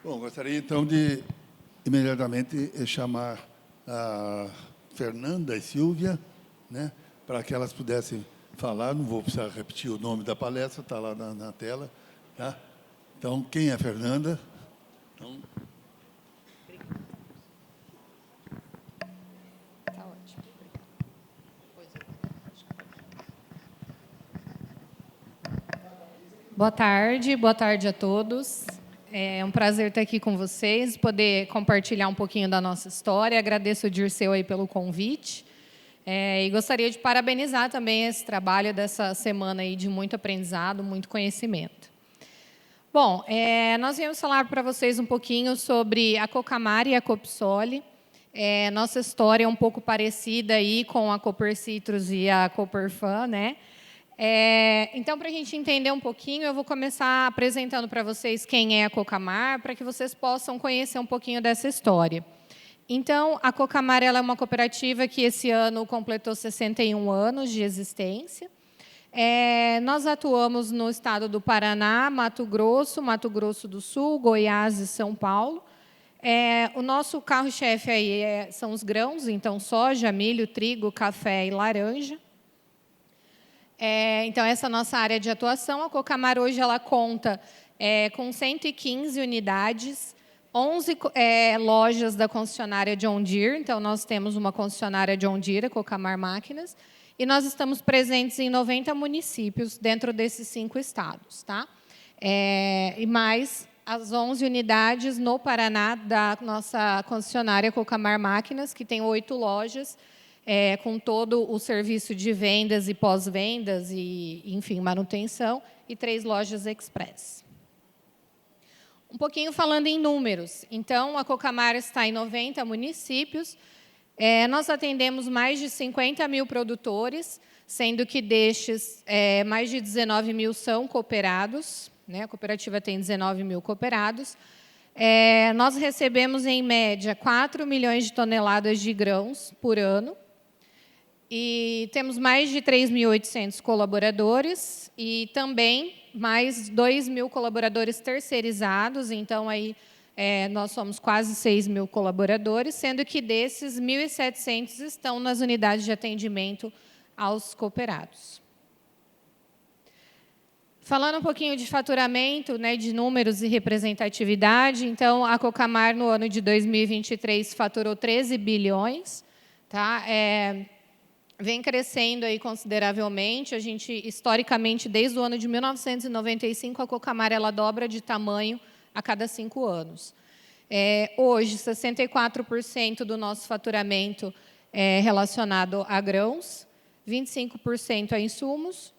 Bom, gostaria então de imediatamente chamar a Fernanda e Silvia, né, para que elas pudessem falar. Não vou precisar repetir o nome da palestra, está lá na tela. Tá? Então, quem é a Fernanda? Então... Tá ótimo. Boa tarde a todos. É um prazer estar aqui com vocês, poder compartilhar um pouquinho da nossa história. Agradeço o Dirceu aí pelo convite. E gostaria de parabenizar também esse trabalho dessa semana aí de muito aprendizado, muito conhecimento. Bom, nós viemos falar para vocês um pouquinho sobre a Cocamar e a Copsole. Nossa história é um pouco parecida aí com a Cooper Citrus e a Coperfan, né? Então, para a gente entender um pouquinho, eu vou começar apresentando para vocês quem é a Cocamar, para que vocês possam conhecer um pouquinho dessa história. Então, a Cocamar ela é uma cooperativa que esse ano completou 61 anos de existência. Nós atuamos no estado do Paraná, Mato Grosso do Sul, Goiás e São Paulo. O nosso carro-chefe aí são os grãos, então soja, milho, trigo, café e laranja. Então, essa é a nossa área de atuação. A Cocamar hoje ela conta com 115 unidades, 11 lojas da concessionária John Deere. Então, nós temos uma concessionária John Deere, a Cocamar Máquinas, e nós estamos presentes em 90 municípios dentro desses 5 estados. Tá? E mais as 11 unidades no Paraná da nossa concessionária Cocamar Máquinas, que tem 8 lojas, com todo o serviço de vendas e pós-vendas, e, enfim, manutenção, e 3 lojas express. Um pouquinho falando em números. Então, a Cocamar está em 90 municípios. Nós atendemos mais de 50 mil produtores, sendo que destes, mais de 19 mil são cooperados. Né? A cooperativa tem 19 mil cooperados. Nós recebemos, em média, 4 milhões de toneladas de grãos por ano. E temos mais de 3.800 colaboradores e também mais 2.000 colaboradores terceirizados. Então, aí, nós somos quase 6.000 colaboradores, sendo que desses, 1.700 estão nas unidades de atendimento aos cooperados. Falando um pouquinho de faturamento, né, de números e representatividade, então, a Cocamar, no ano de 2023, faturou 13 bilhões. Tá? Vem crescendo aí consideravelmente. A gente, historicamente, desde o ano de 1995, a Cocamar ela dobra de tamanho a cada 5 anos. Hoje, 64% do nosso faturamento é relacionado a grãos, 25% a insumos,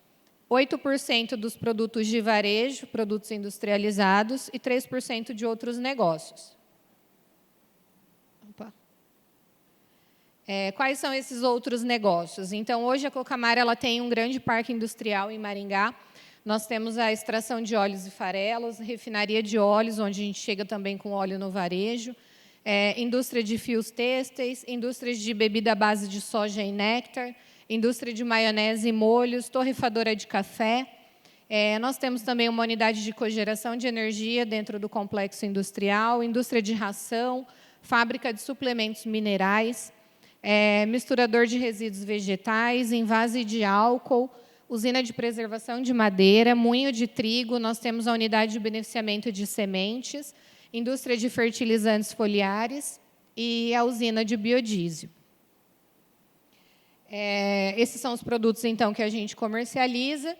8% dos produtos de varejo, produtos industrializados, e 3% de outros negócios. Quais são esses outros negócios? Então, hoje a Cocamar ela tem um grande parque industrial em Maringá. Nós temos a extração de óleos e farelos, refinaria de óleos, onde a gente chega também com óleo no varejo, indústria de fios têxteis, indústrias de bebida à base de soja e néctar, indústria de maionese e molhos, torrefadora de café. Nós temos também uma unidade de cogeração de energia dentro do complexo industrial, indústria de ração, fábrica de suplementos minerais, misturador de resíduos vegetais, envase de álcool, usina de preservação de madeira, moinho de trigo. Nós temos a unidade de beneficiamento de sementes, indústria de fertilizantes foliares e a usina de biodiesel. Esses são os produtos, então, que a gente comercializa.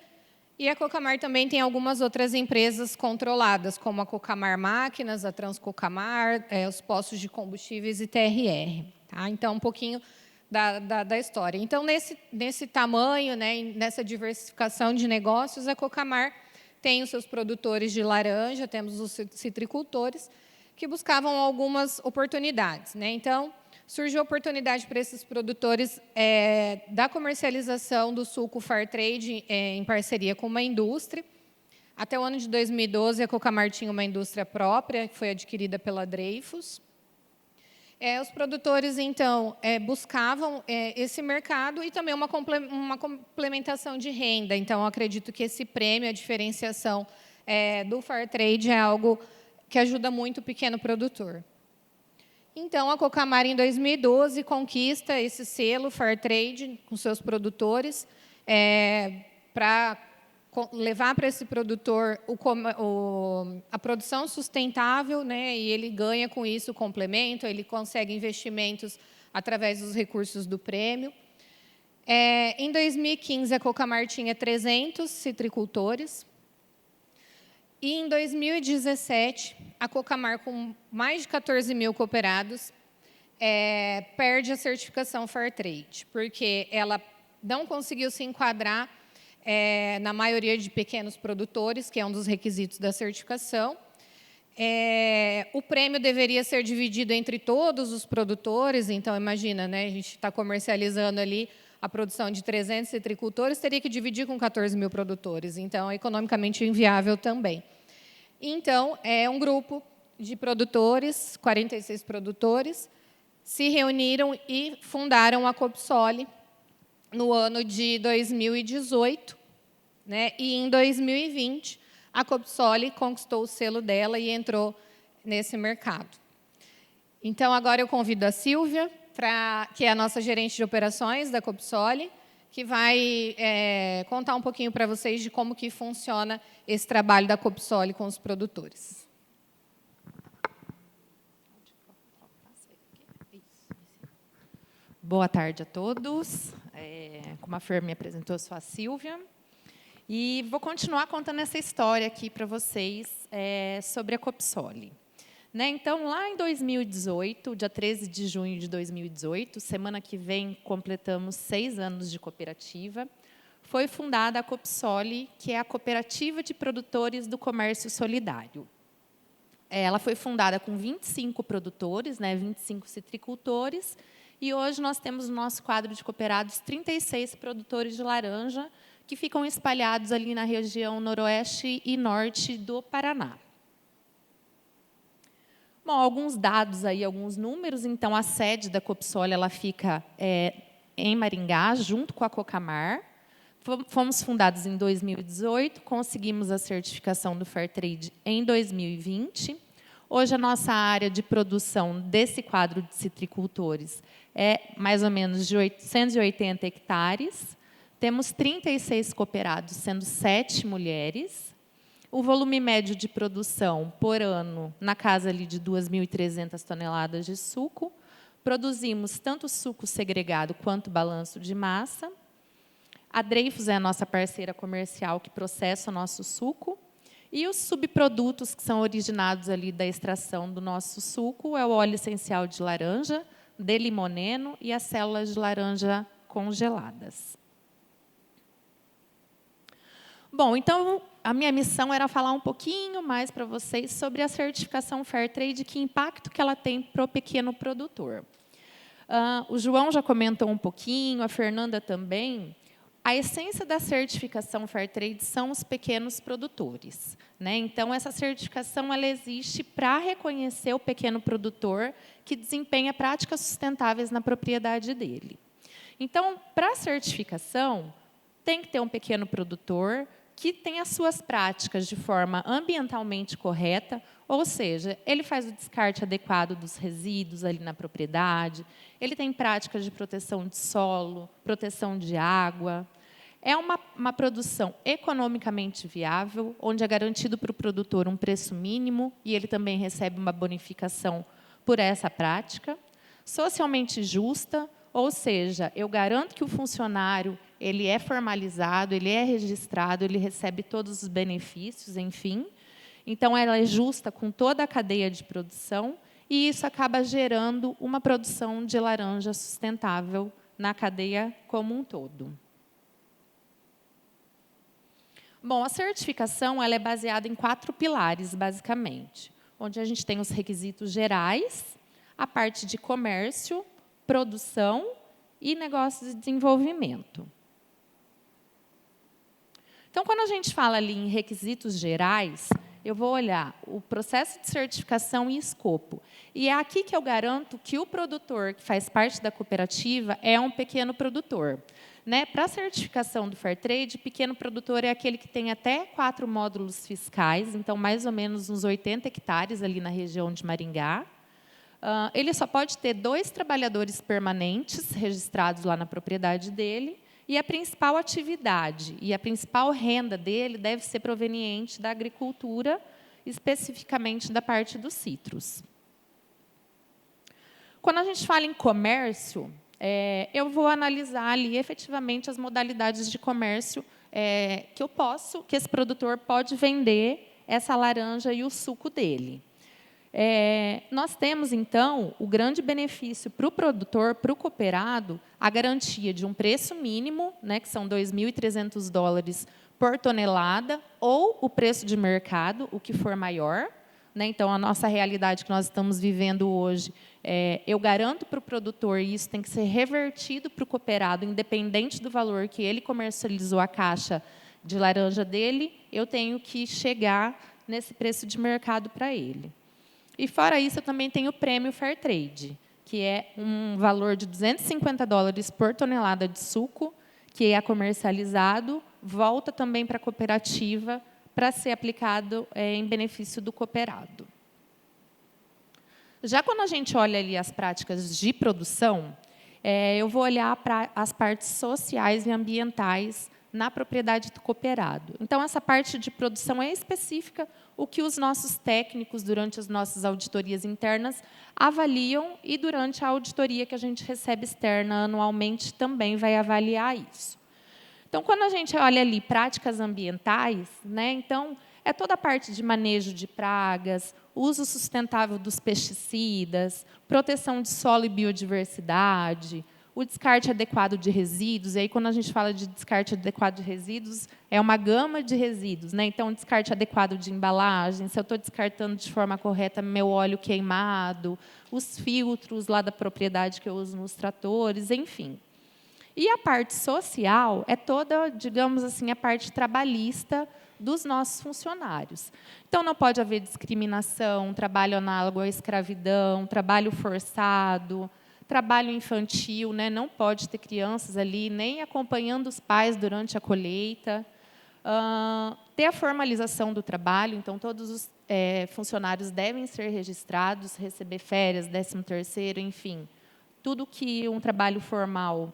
E a Cocamar também tem algumas outras empresas controladas, como a Cocamar Máquinas, a Transcocamar, os postos de combustíveis e TRR. Tá? Então, um pouquinho da história. Então, nesse tamanho, né, nessa diversificação de negócios, a Cocamar tem os seus produtores de laranja, temos os citricultores, que buscavam algumas oportunidades. Né? Então, surgiu a oportunidade para esses produtores da comercialização do suco Fairtrade em parceria com uma indústria. Até o ano de 2012, a Cocamar tinha uma indústria própria, que foi adquirida pela Dreyfus. Os produtores, então, buscavam esse mercado e também uma complementação de renda. Então, eu acredito que esse prêmio, a diferenciação do Fairtrade, é algo que ajuda muito o pequeno produtor. Então, a Cocamar, em 2012, conquista esse selo Fairtrade com seus produtores, para levar para esse produtor a produção sustentável, né, e ele ganha com isso o complemento, ele consegue investimentos através dos recursos do prêmio. Em 2015, a Cocamar tinha 300 citricultores. E, em 2017, a Cocamar, com mais de 14 mil cooperados, perde a certificação Fairtrade, porque ela não conseguiu se enquadrar na maioria de pequenos produtores, que é um dos requisitos da certificação. O prêmio deveria ser dividido entre todos os produtores, então, imagina, né, a gente está comercializando ali a produção de 300 citricultores, teria que dividir com 14 mil produtores, então, é economicamente inviável também. Então, um grupo de produtores, 46 produtores, se reuniram e fundaram a Copsole no ano de 2018, né? E, em 2020, a Copsole conquistou o selo dela e entrou nesse mercado. Então, agora eu convido a Silvia, que é a nossa gerente de operações da Copsole, que vai contar um pouquinho para vocês de como que funciona esse trabalho da Copsole com os produtores. Boa tarde a todos. Como a Fer me apresentou, eu sou a Silvia. E vou continuar contando essa história aqui para vocês sobre a Copsole. Né? Então, lá em 2018, dia 13 de junho de 2018, semana que vem completamos 6 anos de cooperativa, foi fundada a Copsole, que é a Cooperativa de Produtores do Comércio Solidário. Ela foi fundada com 25 produtores, né, 25 citricultores, e hoje nós temos no nosso quadro de cooperados 36 produtores de laranja, que ficam espalhados ali na região noroeste e norte do Paraná. Bom, alguns dados aí, alguns números. Então, a sede da Copsole ela fica em Maringá, junto com a Cocamar. Fomos fundados em 2018, conseguimos a certificação do Fairtrade em 2020. Hoje, a nossa área de produção desse quadro de citricultores é mais ou menos de 880 hectares. Temos 36 cooperados, sendo 7 mulheres. O volume médio de produção por ano, na casa ali de 2.300 toneladas de suco. Produzimos tanto suco segregado quanto balanço de massa. A Dreyfus é a nossa parceira comercial que processa o nosso suco. E os subprodutos que são originados ali da extração do nosso suco é o óleo essencial de laranja, de limoneno e as células de laranja congeladas. Bom, então, a minha missão era falar um pouquinho mais para vocês sobre a certificação Fairtrade, que impacto que ela tem para o pequeno produtor. O João já comentou um pouquinho, a Fernanda também. A essência da certificação Fairtrade são os pequenos produtores, né? Então, essa certificação ela existe para reconhecer o pequeno produtor que desempenha práticas sustentáveis na propriedade dele. Então, para a certificação, tem que ter um pequeno produtor que tem as suas práticas de forma ambientalmente correta, ou seja, ele faz o descarte adequado dos resíduos ali na propriedade, ele tem práticas de proteção de solo, proteção de água. É uma produção economicamente viável, onde é garantido para o produtor um preço mínimo e ele também recebe uma bonificação por essa prática. Socialmente justa, ou seja, eu garanto que o funcionário ele é formalizado, ele é registrado, ele recebe todos os benefícios, enfim. Então, ela é justa com toda a cadeia de produção e isso acaba gerando uma produção de laranja sustentável na cadeia como um todo. Bom, a certificação ela é baseada em 4 pilares, basicamente, onde a gente tem os requisitos gerais, a parte de comércio, produção e negócios de desenvolvimento. Então, quando a gente fala ali em requisitos gerais, eu vou olhar o processo de certificação e escopo. E é aqui que eu garanto que o produtor que faz parte da cooperativa é um pequeno produtor. né? Para a certificação do Fairtrade, pequeno produtor é aquele que tem até 4 módulos fiscais, então mais ou menos uns 80 hectares ali na região de Maringá. Ele só pode ter 2 trabalhadores permanentes registrados lá na propriedade dele, e a principal atividade e a principal renda dele deve ser proveniente da agricultura, especificamente da parte dos citros. Quando a gente fala em comércio, eu vou analisar ali efetivamente as modalidades de comércio que esse produtor pode vender essa laranja e o suco dele. Nós temos, então, o grande benefício para o produtor, para o cooperado, a garantia de um preço mínimo, né, que são $2.300 por tonelada, ou o preço de mercado, o que for maior. Né? Então, a nossa realidade que nós estamos vivendo hoje, eu garanto para o produtor, e isso tem que ser revertido para o cooperado, independente do valor que ele comercializou a caixa de laranja dele, eu tenho que chegar nesse preço de mercado para ele. E, fora isso, eu também tenho o prêmio Fairtrade, que é um valor de $250 por tonelada de suco, que é comercializado, volta também para a cooperativa para ser aplicado em benefício do cooperado. Já quando a gente olha ali as práticas de produção, eu vou olhar para as partes sociais e ambientais na propriedade do cooperado. Então, essa parte de produção é específica, o que os nossos técnicos, durante as nossas auditorias internas, avaliam, e durante a auditoria que a gente recebe externa anualmente, também vai avaliar isso. Então, quando a gente olha ali práticas ambientais, né, então, é toda a parte de manejo de pragas, uso sustentável dos pesticidas, proteção de solo e biodiversidade, o descarte adequado de resíduos. E aí, quando a gente fala de descarte adequado de resíduos, é uma gama de resíduos, né? Então, descarte adequado de embalagem, se eu estou descartando de forma correta meu óleo queimado, os filtros lá da propriedade que eu uso nos tratores, enfim. E a parte social é toda, digamos assim, a parte trabalhista dos nossos funcionários. Então, não pode haver discriminação, trabalho análogo à escravidão, trabalho forçado, trabalho infantil, né? Não pode ter crianças ali, nem acompanhando os pais durante a colheita. Ter a formalização do trabalho, então, todos os funcionários devem ser registrados, receber férias, 13º, enfim, tudo que um trabalho formal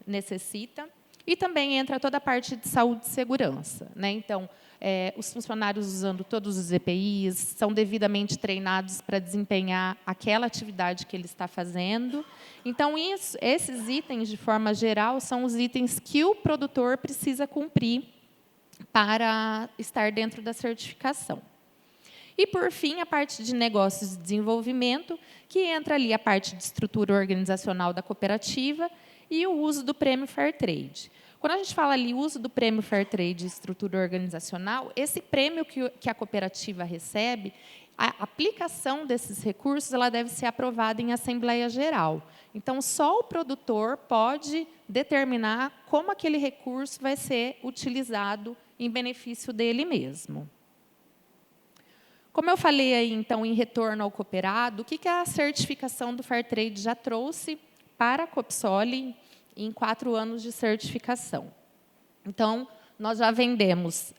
necessita. E também entra toda a parte de saúde e segurança, né? Então, os funcionários usando todos os EPIs, são devidamente treinados para desempenhar aquela atividade que ele está fazendo. Então, esses itens, de forma geral, são os itens que o produtor precisa cumprir para estar dentro da certificação. E, por fim, a parte de negócios e desenvolvimento, que entra ali a parte de estrutura organizacional da cooperativa e o uso do prêmio Fairtrade. Quando a gente fala ali uso do prêmio Fairtrade e estrutura organizacional, esse prêmio que a cooperativa recebe, a aplicação desses recursos ela deve ser aprovada em Assembleia Geral. Então, só o produtor pode determinar como aquele recurso vai ser utilizado em benefício dele mesmo. Como eu falei aí, então, em retorno ao cooperado, o que a certificação do Fairtrade já trouxe para a Copsoli em 4 anos de certificação? Então, nós já vendemos,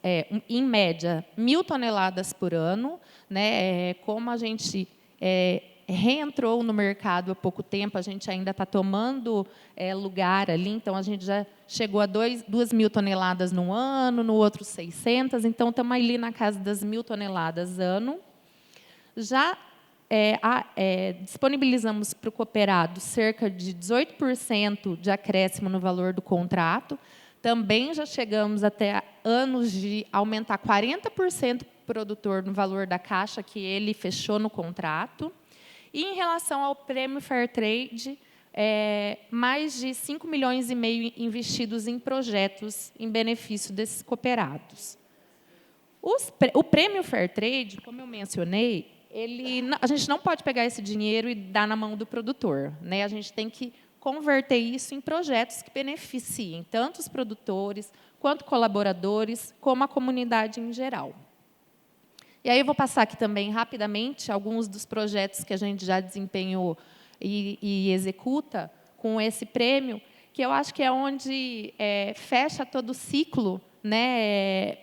em média, 1.000 toneladas por ano. Né? Como a gente reentrou no mercado há pouco tempo, a gente ainda está tomando lugar ali, então a gente já chegou a 2.000 toneladas no ano, no outro 600, então estamos ali na casa das 1.000 toneladas ano. Já disponibilizamos para o cooperado cerca de 18% de acréscimo no valor do contrato. Também já chegamos até anos de aumentar 40% para o produtor no valor da caixa que ele fechou no contrato. E, em relação ao prêmio Fairtrade, mais de 5,5 milhões investidos em projetos em benefício desses cooperados. O prêmio Fairtrade, como eu mencionei, a gente não pode pegar esse dinheiro e dar na mão do produtor. Né? A gente tem que converter isso em projetos que beneficiem tanto os produtores, quanto colaboradores, como a comunidade em geral. E aí eu vou passar aqui também, rapidamente, alguns dos projetos que a gente já desempenhou e executa com esse prêmio, que eu acho que é onde fecha todo o ciclo, né,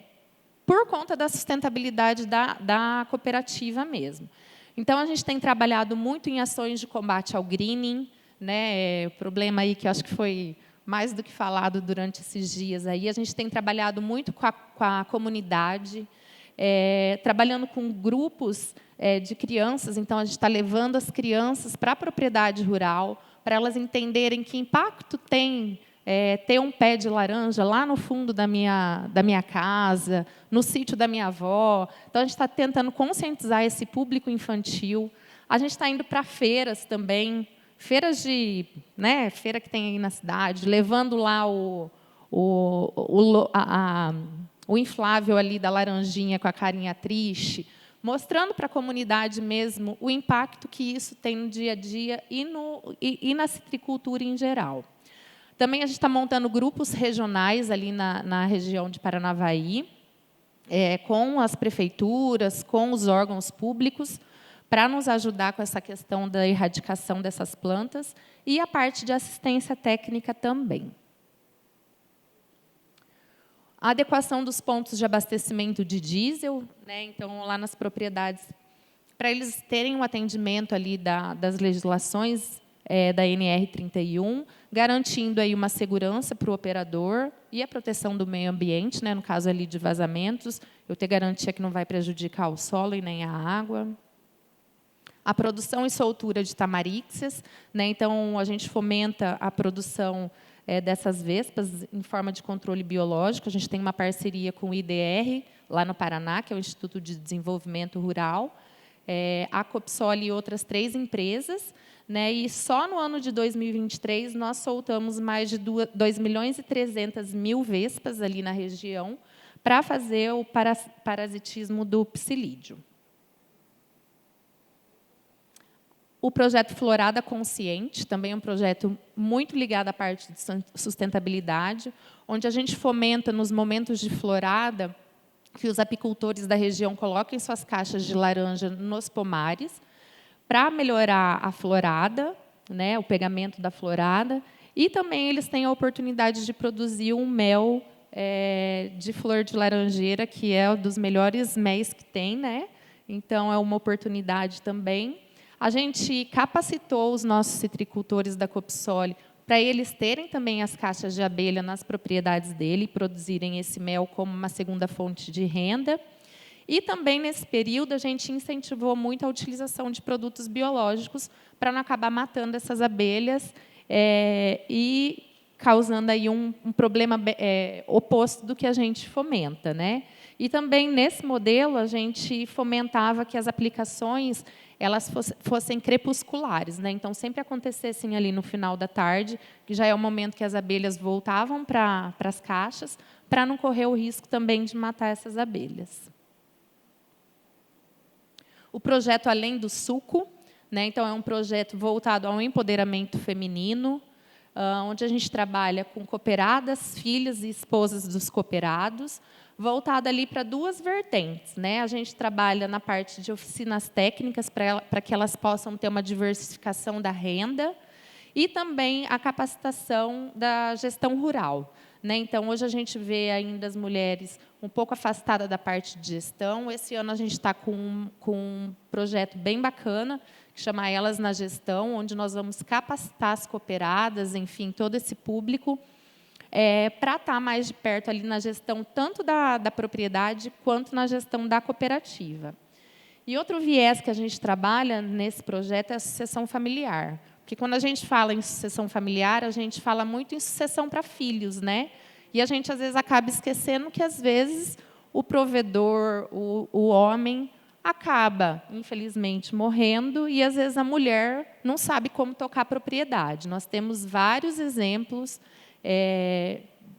por conta da sustentabilidade da cooperativa mesmo. Então, a gente tem trabalhado muito em ações de combate ao greening, né, o problema aí que eu acho que foi mais do que falado durante esses dias. Aí. A gente tem trabalhado muito com a comunidade, trabalhando com grupos de crianças. Então, a gente está levando as crianças para a propriedade rural, para elas entenderem que impacto tem ter um pé de laranja lá no fundo da minha casa, no sítio da minha avó. Então, a gente está tentando conscientizar esse público infantil. A gente está indo para feiras também, feiras feira que tem aí na cidade, levando lá o inflável ali da laranjinha com a carinha triste, mostrando para a comunidade mesmo o impacto que isso tem no dia a dia e na citricultura em geral. Também a gente está montando grupos regionais ali na região de Paranavaí, com as prefeituras, com os órgãos públicos, para nos ajudar com essa questão da erradicação dessas plantas e a parte de assistência técnica também. A adequação dos pontos de abastecimento de diesel, né, então, lá nas propriedades, para eles terem um atendimento ali das legislações da NR31, garantindo aí uma segurança para o operador e a proteção do meio ambiente, né, no caso ali de vazamentos, eu ter garantia que não vai prejudicar o solo e nem a água. A produção e soltura de tamaríxeas, né, então a gente fomenta a produção dessas vespas em forma de controle biológico. A gente tem uma parceria com o IDR, lá no Paraná, que é o Instituto de Desenvolvimento Rural, a Copsol e outras 3 empresas, né, e só no ano de 2023 nós soltamos mais de 2.300.000 vespas ali na região para fazer o parasitismo do psilídeo. O projeto Florada Consciente, também é um projeto muito ligado à parte de sustentabilidade, onde a gente fomenta, nos momentos de florada, que os apicultores da região coloquem suas caixas de laranja nos pomares, para melhorar a florada, né, o pegamento da florada, e também eles têm a oportunidade de produzir um mel de flor de laranjeira, que é um dos melhores méis que tem, né? Então, é uma oportunidade também. A gente capacitou os nossos citricultores da Copsol para eles terem também as caixas de abelha nas propriedades dele e produzirem esse mel como uma segunda fonte de renda. E também, nesse período, a gente incentivou muito a utilização de produtos biológicos para não acabar matando essas abelhas e causando aí um problema oposto do que a gente fomenta, né? E também, nesse modelo, a gente fomentava que as aplicações elas fossem crepusculares, né? Então, sempre acontecessem ali no final da tarde, que já é o momento que as abelhas voltavam para as caixas, para não correr o risco também de matar essas abelhas. O projeto Além do Suco, né? Então, é um projeto voltado ao empoderamento feminino, onde a gente trabalha com cooperadas, filhas e esposas dos cooperados, voltada ali para 2 vertentes, né? A gente trabalha na parte de oficinas técnicas para que elas possam ter uma diversificação da renda e também a capacitação da gestão rural, né? Então, hoje a gente vê ainda as mulheres um pouco afastadas da parte de gestão. Esse ano a gente está com um projeto bem bacana, que chama Elas na Gestão, onde nós vamos capacitar as cooperadas, enfim, todo esse público, para estar mais de perto ali na gestão tanto da propriedade quanto na gestão da cooperativa. E outro viés que a gente trabalha nesse projeto é a sucessão familiar. Porque quando a gente fala em sucessão familiar, a gente fala muito em sucessão para filhos, né? E a gente, às vezes, acaba esquecendo que, às vezes, o provedor, o homem, acaba, infelizmente, morrendo e, às vezes, a mulher não sabe como tocar a propriedade. Nós temos vários exemplos,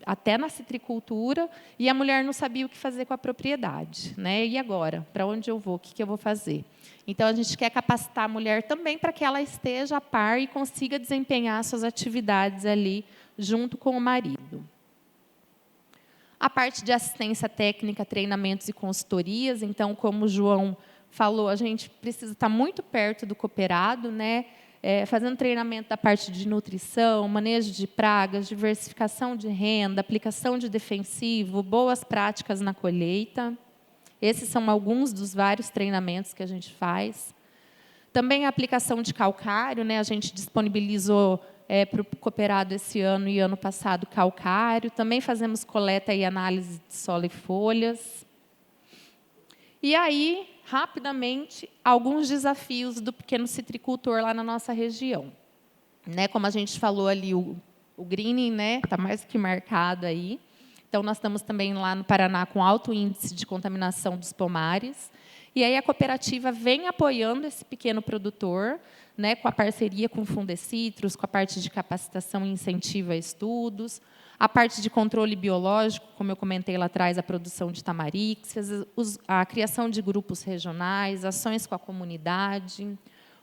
até na citricultura, e a mulher não sabia o que fazer com a propriedade, né? E agora? Para onde eu vou? O que eu vou fazer? Então, a gente quer capacitar a mulher também para que ela esteja a par e consiga desempenhar suas atividades ali junto com o marido. A parte de assistência técnica, treinamentos e consultorias. Então, como o João falou, a gente precisa estar muito perto do cooperado, né? fazendo treinamento da parte de nutrição, manejo de pragas, diversificação de renda, aplicação de defensivo, boas práticas na colheita. Esses são alguns dos vários treinamentos que a gente faz. Também a aplicação de calcário, né? A gente disponibilizou para o cooperado esse ano e ano passado calcário. Também fazemos coleta e análise de solo e folhas. E aí, rapidamente, alguns desafios do pequeno citricultor lá na nossa região. Né? Como a gente falou ali, o greening, né? Está mais que marcado aí. Então, nós estamos também lá no Paraná com alto índice de contaminação dos pomares. E aí a cooperativa vem apoiando esse pequeno produtor, né, com a parceria com o Fundecitrus, com a parte de capacitação e incentivo a estudos, a parte de controle biológico, como eu comentei lá atrás, a produção de tamarix, a criação de grupos regionais, ações com a comunidade.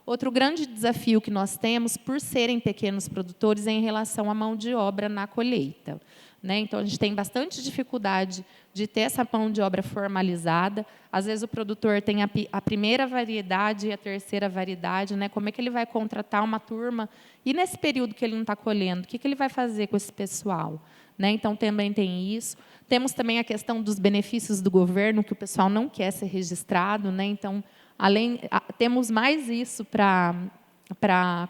Outro grande desafio que nós temos, por serem pequenos produtores, é em relação à mão de obra na colheita. Né? Então, a gente tem bastante dificuldade de ter essa mão de obra formalizada. Às vezes, o produtor tem a primeira variedade e a terceira variedade. Né? Como é que ele vai contratar uma turma? E, nesse período que ele não está colhendo, o que ele vai fazer com esse pessoal? Né? Então, também tem isso. Temos também a questão dos benefícios do governo, que o pessoal não quer ser registrado. Né? Então, temos mais isso para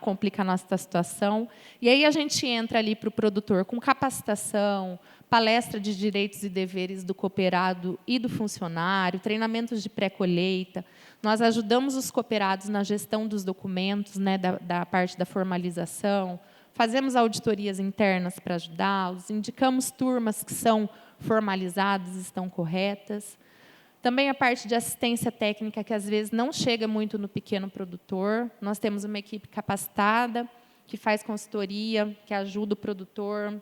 complicar a nossa situação. E aí a gente entra ali para o produtor com capacitação, palestra de direitos e deveres do cooperado e do funcionário, treinamentos de pré-colheita. Nós ajudamos os cooperados na gestão dos documentos, né, da parte da formalização, fazemos auditorias internas para ajudá-los, indicamos turmas que são formalizadas, estão corretas. Também a parte de assistência técnica, que às vezes não chega muito no pequeno produtor. Nós temos uma equipe capacitada, que faz consultoria, que ajuda o produtor.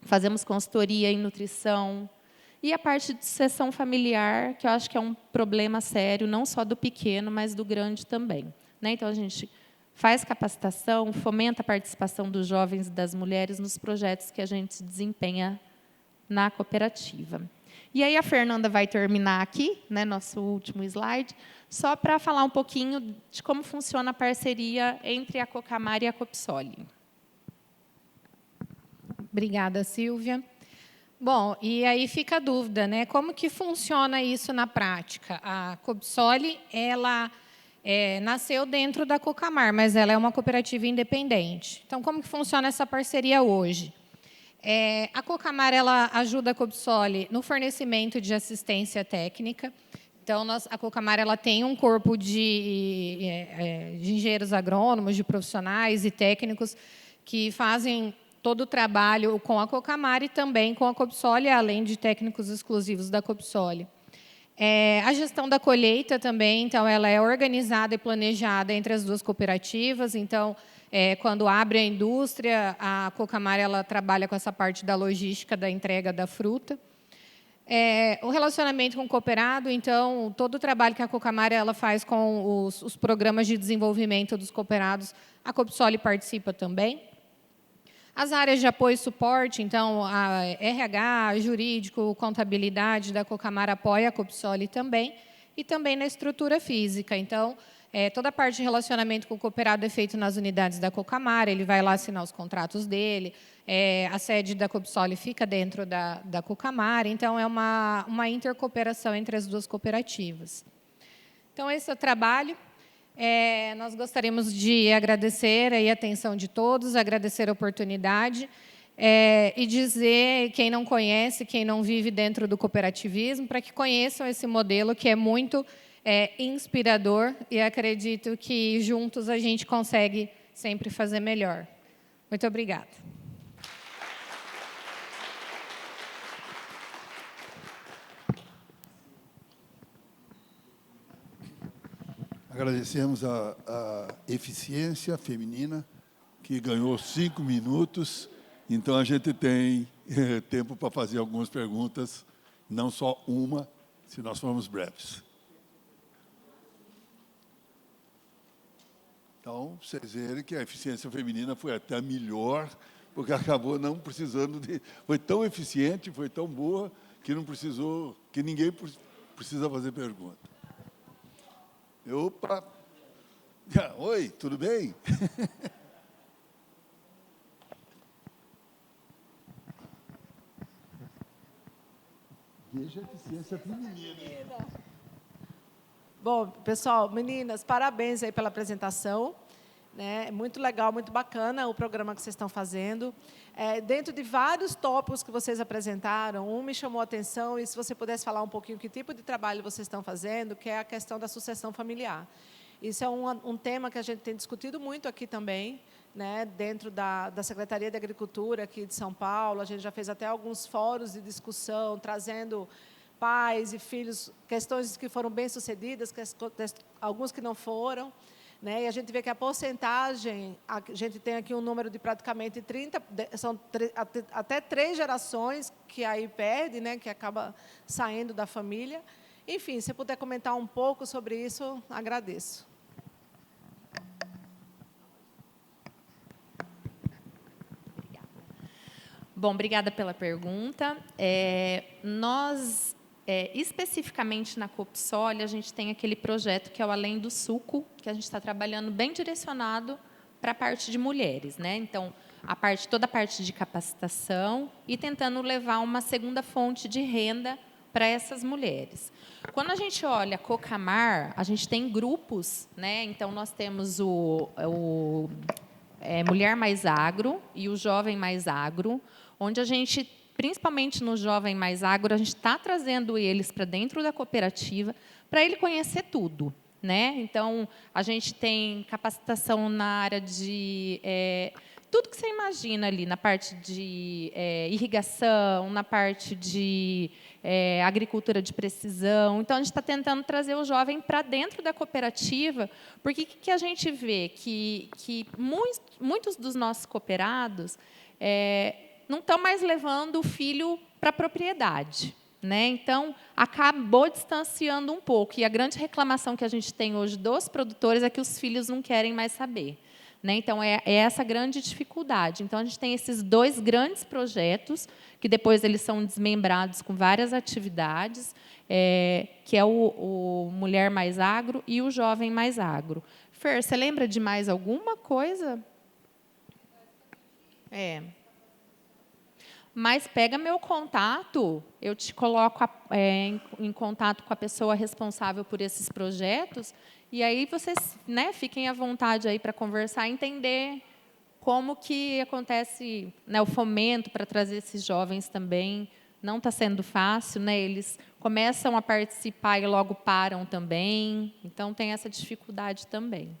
Fazemos consultoria em nutrição. E a parte de sucessão familiar, que eu acho que é um problema sério, não só do pequeno, mas do grande também. Né? Então, a gente faz capacitação, fomenta a participação dos jovens e das mulheres nos projetos que a gente desempenha na cooperativa. E aí a Fernanda vai terminar aqui, né, nosso último slide, só para falar um pouquinho de como funciona a parceria entre a Cocamar e a Copsoli. Obrigada, Silvia. Bom, e aí fica a dúvida, né? Como que funciona isso na prática? A Copsoli, ela nasceu dentro da Cocamar, mas ela é uma cooperativa independente. Então, como que funciona essa parceria hoje? A Cocamar ela ajuda a Copsoli no fornecimento de assistência técnica. Então, a Cocamar ela tem um corpo de engenheiros agrônomos, de profissionais e técnicos que fazem todo o trabalho com a Cocamar e também com a Copsoli, além de técnicos exclusivos da Copsoli. A gestão da colheita também, então, ela é organizada e planejada entre as duas cooperativas. Então, quando abre a indústria, a Cocamar ela trabalha com essa parte da logística da entrega da fruta. O relacionamento com o cooperado, então, todo o trabalho que a Cocamar ela faz com os programas de desenvolvimento dos cooperados, a Copsoli participa também. As áreas de apoio e suporte, então, a RH, jurídico, contabilidade da Cocamar apoia a Copsoli também, e também na estrutura física. Então, toda a parte de relacionamento com o cooperado é feito nas unidades da Cocamar, ele vai lá assinar os contratos dele, a sede da Copsoli fica dentro da Cocamar, então é uma intercooperação entre as duas cooperativas. Então, esse é o trabalho. Nós gostaríamos de agradecer a atenção de todos, agradecer a oportunidade e dizer, quem não conhece, quem não vive dentro do cooperativismo, para que conheçam esse modelo que é muito inspirador e acredito que juntos a gente consegue sempre fazer melhor. Muito obrigada. Agradecemos a eficiência feminina, que ganhou 5 minutos. Então, a gente tem tempo para fazer algumas perguntas, não só uma, se nós formos breves. Então, vocês verem que a eficiência feminina foi até melhor, porque acabou não precisando de... Foi tão eficiente, foi tão boa, que não precisou, que ninguém precisa fazer pergunta. Opa! Oi, tudo bem? Veja a eficiência feminina. Bom, pessoal, meninas, parabéns aí pela apresentação. Né? Muito legal, muito bacana o programa que vocês estão fazendo. Dentro de vários tópicos que vocês apresentaram, um me chamou a atenção, e se você pudesse falar um pouquinho que tipo de trabalho vocês estão fazendo, que é a questão da sucessão familiar. Isso é um tema que a gente tem discutido muito aqui também, né? Dentro da Secretaria de Agricultura aqui de São Paulo. A gente já fez até alguns fóruns de discussão, trazendo pais e filhos, questões que foram bem-sucedidas, alguns que não foram. Né? E a gente vê que a porcentagem, a gente tem aqui um número de praticamente 30, até 3 gerações que aí perde, né? Que acaba saindo da família. Enfim, se puder comentar um pouco sobre isso, agradeço. Bom, obrigada pela pergunta. Nós, especificamente na Copsol, a gente tem aquele projeto que é o Além do Suco, que a gente está trabalhando bem direcionado para a parte de mulheres, né? Então, toda a parte de capacitação e tentando levar uma segunda fonte de renda para essas mulheres. Quando a gente olha a Cocamar, a gente tem grupos, né? Então, nós temos Mulher Mais Agro e o Jovem Mais Agro, onde a gente, principalmente no Jovem Mais Agro, a gente está trazendo eles para dentro da cooperativa para ele conhecer tudo. Né? Então, a gente tem capacitação na área de tudo que você imagina ali, na parte de irrigação, na parte de agricultura de precisão. Então, a gente está tentando trazer o jovem para dentro da cooperativa, porque o que a gente vê? Que muitos dos nossos cooperados não estão mais levando o filho para a propriedade. Né? Então, acabou distanciando um pouco. E a grande reclamação que a gente tem hoje dos produtores é que os filhos não querem mais saber. Né? Então, é essa grande dificuldade. Então, a gente tem esses 2 grandes projetos, que depois eles são desmembrados com várias atividades, que é o Mulher Mais Agro e o Jovem Mais Agro. Fer, você lembra de mais alguma coisa? Mas pega meu contato, eu te coloco em contato com a pessoa responsável por esses projetos, e aí vocês, né, fiquem à vontade aí para conversar e entender como que acontece, né, o fomento para trazer esses jovens também. Não está sendo fácil, né? Eles começam a participar e logo param também, então tem essa dificuldade também.